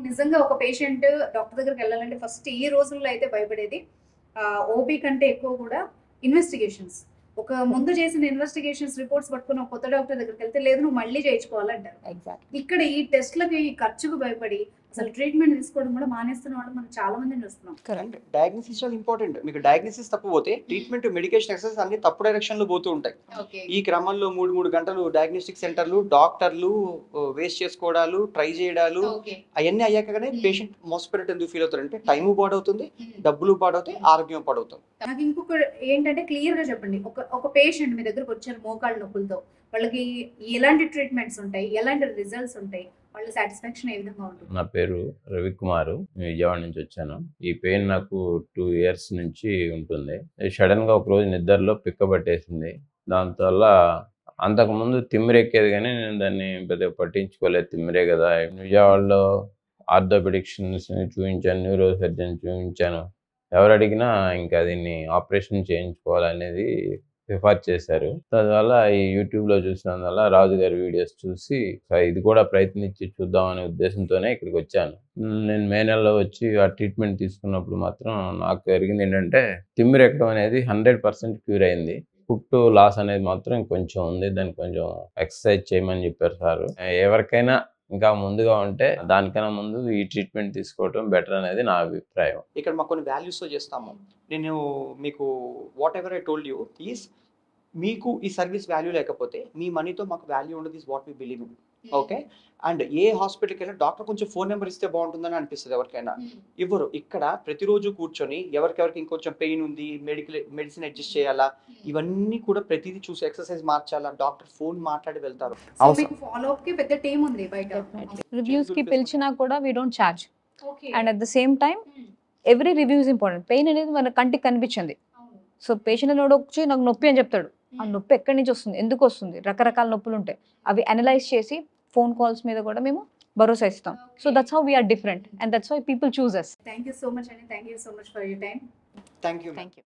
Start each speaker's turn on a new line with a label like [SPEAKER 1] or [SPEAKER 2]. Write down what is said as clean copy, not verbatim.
[SPEAKER 1] నిజంగా ఒక patient doctor దగ్గరికి వెళ్ళాలంటే ఫస్ట్ ఈ రోజుల్లో అయితే భయపడేది ఓపీ కంటే ఎక్కువ కూడా ఇన్వెస్టిగేషన్స్. ఒక ముందు చేసిన ఇన్వెస్టిగేషన్స్ రిపోర్ట్స్ పట్టుకుని ఒక కొత్త డాక్టర్ దగ్గరికి వెళ్తే లేదు నువ్వు మళ్ళీ చేయించుకోవాలంటారు.
[SPEAKER 2] ఎగ్జాక్ట్లీ.
[SPEAKER 1] ఇక్కడ ఈ టెస్ట్లకి ఈ ఖర్చుకు భయపడి అసలు ట్రీట్మెంట్ తీసుకోవడం కూడా మానేస్తున్న వాళ్ళు మనం చాలా మందిని చూస్తున్నాం.
[SPEAKER 2] కరెక్ట్.
[SPEAKER 3] డయాగ్నోసిస్ చాలా ఇంపార్టెంట్. మీకు డయాగ్నోసిస్ తప్పు పోతే ట్రీట్మెంట్, మెడికేషన్, ఎక్సర్సైజ్ అన్ని తప్పు డైరెక్షన్ లో పోతూ ఉంటాయి.
[SPEAKER 1] ఓకే.
[SPEAKER 3] ఈ క్రమంలో 3 గంటలు డయాగ్నోస్టిక్ సెంటర్లు, డాక్టర్లు వేస్ట్ చేసుకోవడాలు, ట్రై చేయడాలు
[SPEAKER 1] ఓకే.
[SPEAKER 3] అవన్నీ అయ్యాకనే పేషెంట్ మోసపోయినట్టు ఎందుకు ఫీల్ అవుతారంటే టైము పాడవుతుంది, డబ్బులు పాడవుతాయి, ఆరోగ్యం పాడవుతుంది.
[SPEAKER 1] నాకు ఇంకొక ఏంటంటే క్లియర్ గా చెప్పండి, ఒక పేషెంట్ మీ దగ్గరకు వచ్చారు మోకాళ్ళ నొప్పులతో, వాళ్ళకి ఎలాంటి ట్రీట్మెంట్స్ ఉంటాయి, ఎలాంటి రిజల్ట్స్ ఉంటాయి, వాళ్ళ సాటిస్ఫాక్షన్ ఏ విధంగా ఉంటుంది?
[SPEAKER 4] నా పేరు రవికుమార్, విజయవాడ నుంచి వచ్చాను. ఈ పెయిన్ నాకు 2 years నుంచి ఉంటుంది. సడన్ గా ఒక రోజు నిద్రలో పిక్క పట్టేసింది. దాంతోవల్ల అంతకుముందు తిమ్మిరెక్కేది కానీ నేను దాన్ని పెద్దగా పట్టించుకోలేదు. తిమ్మిరే కదా. విజయవాడలో ఆర్థోపెడిక్స్ చూపించాను, న్యూరో సర్జన్ చూపించాను. ఎవరు అడిగినా ఇంకా దీన్ని ఆపరేషన్ చేయించుకోవాలనేది ప్రిఫర్ చేశారు. దానివల్ల ఈ యూట్యూబ్లో చూసినందువల్ల రాజు గారి వీడియోస్ చూసి ఇది కూడా ప్రయత్నించి చూద్దామనే ఉద్దేశంతోనే ఇక్కడికి వచ్చాను. నేను మే నెలలో వచ్చి ఆ ట్రీట్మెంట్ తీసుకున్నప్పుడు మాత్రం నాకు జరిగింది ఏంటంటే తిమ్మిరెక్కడం అనేది 100% క్యూర్ అయింది. ఫుట్ లాస్ అనేది మాత్రం కొంచెం ఉంది. దానికి కొంచెం ఎక్సర్సైజ్ చేయమని చెప్పారు సార్. ఎవరికైనా ఇంకా ముందుగా ఉంటే దానికన్నా ముందు ఈ ట్రీట్మెంట్ తీసుకోవడం బెటర్ అనేది నా అభిప్రాయం.
[SPEAKER 3] ఇక్కడ మాకు కొన్ని వాల్యూస్తో చేస్తాము. నేను మీకు what ever I told you is, మీకు ఈ సర్వీస్ వాల్యూ లేకపోతే మీ మనీతో మాకు వాల్యూ ఉండదు. Is what we believe in. Okay. And ఏ హాస్పిటల్కి వెళ్ళినా డాక్టర్ కొంచెం ఫోన్ నెంబర్ ఇస్తే బాగుంటుందని అనిపిస్తుంది ఎవరికైనా. ఇవ్వరు. ఇక్కడ ప్రతిరోజు కూర్చొని ఎవరికెవరికి ఇంకొంచెం పెయిన్ ఉంది, మెడిసిన్ అడ్జస్ట్ చేయాలా, ఇవన్నీ కూడా ప్రతిదీ చూసి ఎక్సర్సైజ్ మార్చాలా, డాక్టర్ ఫోన్ మాట్లాడి వెళ్తారు.
[SPEAKER 1] సో మీకు ఫాలో అప్ కి పెద్ద టీం ఉంది బయట.
[SPEAKER 2] రివ్యూస్ కి పిలిచినా కూడా we don't charge.
[SPEAKER 1] Okay.
[SPEAKER 2] And at the same time every review is important. Pain అనేది మన కంటికి కనిపించింది. సో పేషెంట్ వచ్చి నాకు నొప్పి అని చెప్తాడు. ఆ నొప్పి ఎక్కడి నుంచి వస్తుంది, ఎందుకు వస్తుంది, రకరకాల నొప్పులు ఉంటాయి. అవి అనలైజ్ చేసి ఫోన్ కాల్స్ మీద కూడా మేము భరోసా ఇస్తాం. So that's how we're different and that's why people choose us.
[SPEAKER 1] Thank you so much అండి. Thank you so much for your time.
[SPEAKER 3] Thank you.
[SPEAKER 2] Thank you.